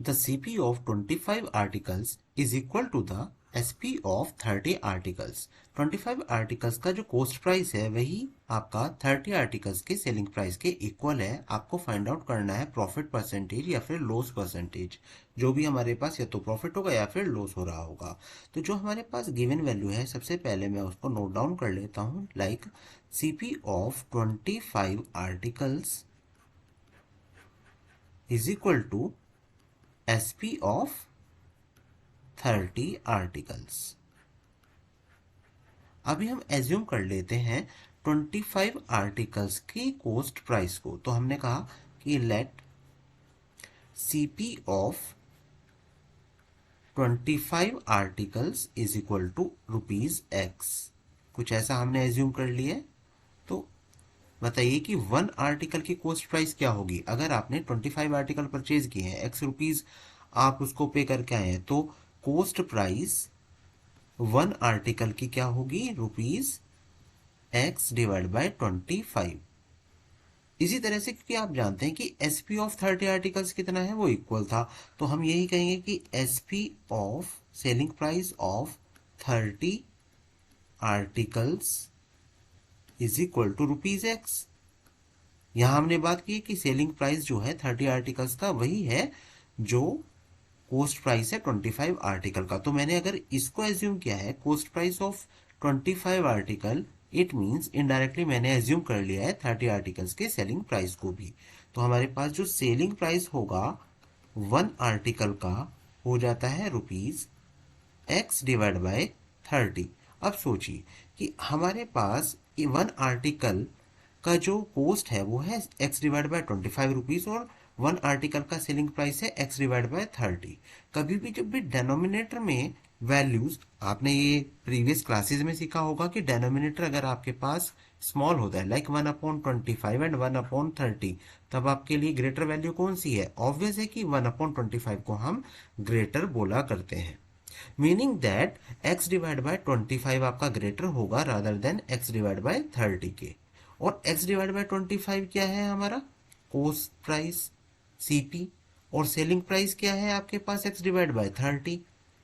The CP of 25 articles is equal to the SP of 30 articles. 25 articles का जो coast price है वही आपका 30 आर्टिकल्स के सेलिंग प्राइस के इक्वल है। आपको फाइंड आउट करना है प्रॉफिट परसेंटेज या फिर लॉस परसेंटेज। जो भी हमारे पास या तो प्रॉफिट होगा या फिर लॉस हो रहा होगा। तो जो हमारे पास गिवन वैल्यू है सबसे पहले मैं उसको नोट डाउन कर लेता हूँ। Like CP of 25 articles is equal to SP of 30 articles. अभी हम एज्यूम कर लेते हैं 25 आर्टिकल्स की कोस्ट प्राइस को। तो हमने कहा कि let CP of 25 articles is equal to ₹X। कुछ ऐसा हमने एज्यूम कर लिया है। तो बताइए कि 1 आर्टिकल की कोस्ट प्राइस क्या होगी। अगर आपने 25 आर्टिकल परचेज किए हैं, ₹X आप उसको पे करके आए हैं, तो कोस्ट प्राइस 1 आर्टिकल की क्या होगी? ₹X divide by 25। इसी तरह से क्योंकि आप जानते हैं कि SP ऑफ 30 आर्टिकल्स कितना है, वो इक्वल था, तो हम यही कहेंगे कि SP of selling price of 30 articles is equal to ₹X। यहां हमने बात की कि सेलिंग प्राइस जो है 30 आर्टिकल्स का वही है जो कोस्ट प्राइस है 25 आर्टिकल का। तो मैंने अगर इसको एज्यूम किया है coast price of 25 article, it means indirectly मैंने एज्यूम कर लिया है 30 आर्टिकल्स के सेलिंग प्राइस को भी। तो हमारे पास जो सेलिंग प्राइस होगा 1 आर्टिकल का हो जाता है ₹X डिवाइड बाय 30। अब सोचिए कि हमारे पास 1 आर्टिकल का जो कोस्ट है वो है X डिवाइड बाय 25 रुपीज और 1 आर्टिकल का सेलिंग प्राइस है X डिवाइड बाय 30। कभी भी जब भी डेनोमिनेटर में वैल्यूज, आपने ये प्रीवियस क्लासेस में सीखा होगा कि डेनोमिनेटर अगर आपके पास स्मॉल होता है लाइक 1/25 एंड 1/30, तब आपके लिए ग्रेटर वैल्यू कौन सी है? ऑब्वियस है कि 1/25 को हम ग्रेटर बोला करते हैं। Meaning that x divide by 25 आपका ग्रेटर होगा rather than x divide by 30 के। और x डिवाइड बाय 25 क्या है? हमारा कोस्ट प्राइस CP। और सेलिंग प्राइस क्या है आपके पास? x divide by 30।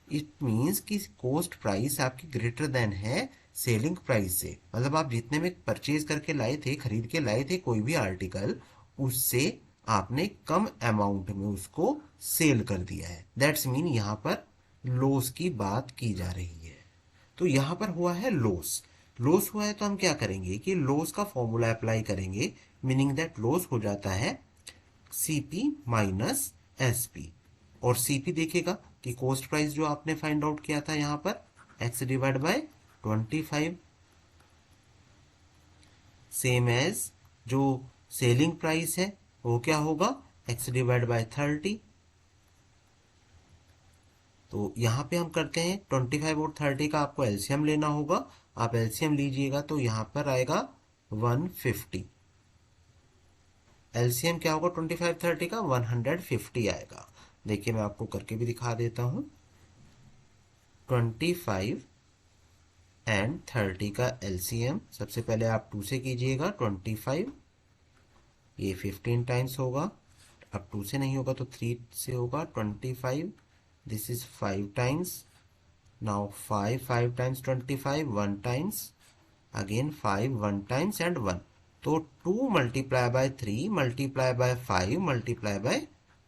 It means कि कोस्ट प्राइस आपकी ग्रेटर देन है सेलिंग प्राइस से। मतलब आप जितने में परचेज करके लाए थे, खरीद के लाए थे कोई भी आर्टिकल, उससे आपने कम अमाउंट में उसको सेल कर दिया है। दैट्स मीन यहाँ पर लॉस की बात की जा रही है। तो यहां पर हुआ है लॉस। लॉस हुआ है तो हम क्या करेंगे कि लॉस का फॉर्मूला अप्लाई करेंगे। मीनिंग दैट लॉस हो जाता है CP माइनस SP। और CP देखेगा कि कोस्ट प्राइस जो आपने फाइंड आउट किया था यहाँ पर X divide by 25, same as जो सेलिंग प्राइस है वो क्या होगा? X divide by 30। तो यहाँ पे हम करते हैं 25 और 30 का आपको एलसीएम लेना होगा। आप एलसीएम लीजिएगा तो यहाँ पर आएगा 150। एलसीएम क्या होगा 25 30 का? 150 आएगा। देखिए मैं आपको करके भी दिखा देता हूँ। 25 एंड 30 का एलसीएम सबसे पहले आप 2 से कीजिएगा। 25 ये 15 टाइम्स होगा। अब 2 से नहीं होगा तो 3 से होगा। 25 this is 5 times. Now 5 times 25 1 times, again 5 1 times and 1। तो 2 multiply by 3 multiply by 5 multiply by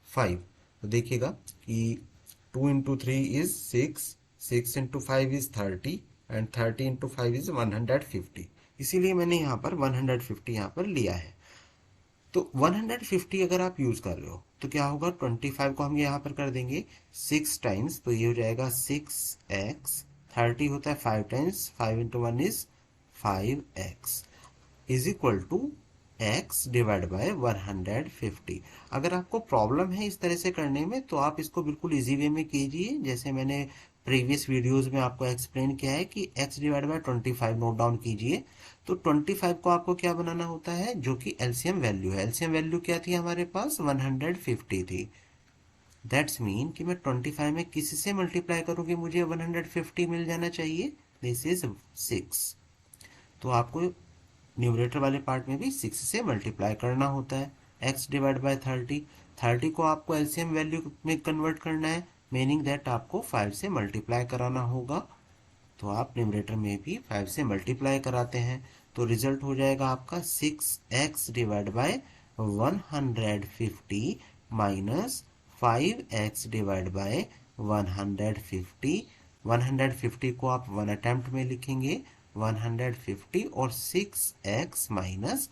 5। तो देखिएगा कि 2 into 3 is 6, 6 into 5 is 30 and 30 into 5 is 150। इसीलिए मैंने यहाँ पर 150 यहाँ पर लिया है। तो 150 अगर आप यूज कर रहे हो तो क्या होगा? 25 को हम यहाँ पर कर देंगे 6 टाइम्स, तो ये हो जाएगा 6x। 30 होता है 5 times, 5 into 1 is 5x is equal to x divide by 150। अगर आपको प्रॉब्लम है इस तरह से करने में तो आप इसको बिल्कुल इजी वे में कीजिए, जैसे मैंने प्रीवियस वीडियोस में आपको एक्सप्लेन किया है कि x divide by 25 note down कीजिए। तो 25 को आपको क्या बनाना होता है? जो कि एलसीएम वैल्यू है। एलसीएम वैल्यू क्या थी हमारे पास? 150 थी। दैट्स मीन कि मैं 25 में किसी से मल्टीप्लाई करूंगी मुझे 150 मिल जाना चाहिए। This is 6। तो आपको न्यूमरेटर वाले पार्ट में भी 6 से मल्टीप्लाई करना होता है। x divide by 30। 30 को आपको एलसीएम वैल्यू में कन्वर्ट करना है, मीनिंग दैट आपको 5 से मल्टीप्लाई कराना होगा। तो आप न्यूमरेटर में भी 5 से मल्टीप्लाई कराते हैं, तो रिजल्ट हो जाएगा आपका 6x divide by 150 minus 5x divide by 150। 150 को आप 1 अटेम्प्ट में लिखेंगे, 150 और 6x माइनस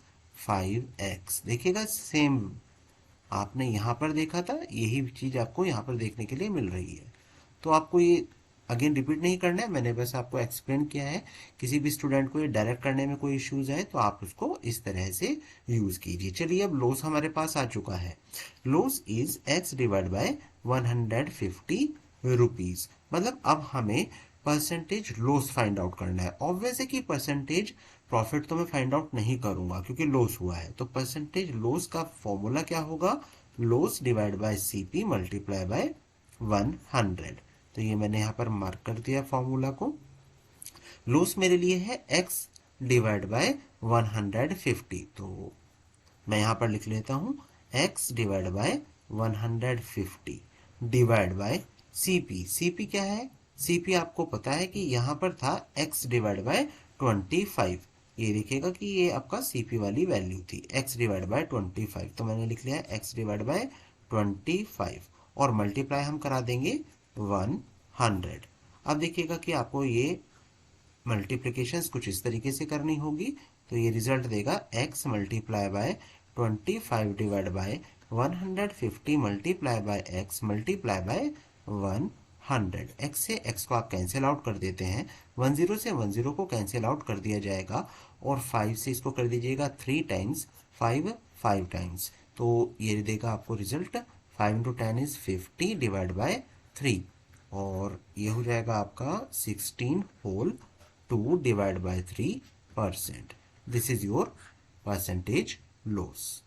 5x। देखिएगा सेम आपने यहाँ पर देखा था, यही चीज़ आपको यहाँ पर देखने के लिए मिल रही है। तो आपको ये अगेन रिपीट नहीं करना है, मैंने बस आपको एक्सप्लेन किया है। किसी भी स्टूडेंट को ये डायरेक्ट करने में कोई इश्यूज है तो आप उसको इस तरह से यूज कीजिए। चलिए अब लॉस हमारे पास आ चुका है। Loss is x divide by 150 rupees. मतलब अब हमें परसेंटेज लॉस फाइंड आउट करना है। ऑब्वियस है कि परसेंटेज प्रॉफिट तो मैं फाइंड आउट नहीं करूंगा क्योंकि लॉस हुआ है। तो परसेंटेज लॉस का फॉर्मूला क्या होगा? Loss divide by CP multiply by 100। तो ये मैंने यहाँ पर मार्क कर दिया फॉर्मूला को। लॉस मेरे लिए है x डिवाइड बाय 150। तो मैं यहाँ पर लिख लेता हूँ x divide by 150 divide by CP. CP क्या है? सीपी आपको पता है कि यहाँ पर था x डिवाइड बाय 25। ये देखिएगा कि ये आपका सीपी वाली वैल्यू थी x डिवाइड बाय 25। तो मैंने लिख लिया x डिवाइड बाय 25 और मल्टीप्लाई हम करा देंगे 100। अब देखिएगा कि आपको ये मल्टीप्लिकेशंस कुछ इस तरीके से करनी होगी। तो ये रिजल्ट देगा x multiply by 25 divide by 150 multiply by x multiply by 100। x से x को आप कैंसिल आउट कर देते हैं, 10 से 10 को कैंसिल आउट कर दिया जाएगा और 5 से इसको कर दीजिएगा 3 टाइम्स, 5 टाइम्स। तो ये देगा आपको रिजल्ट 5 × 10 इज 50 डिवाइड बाय 3 और ये हो जाएगा आपका 16 whole 2 divide by 3%। This is your percentage loss.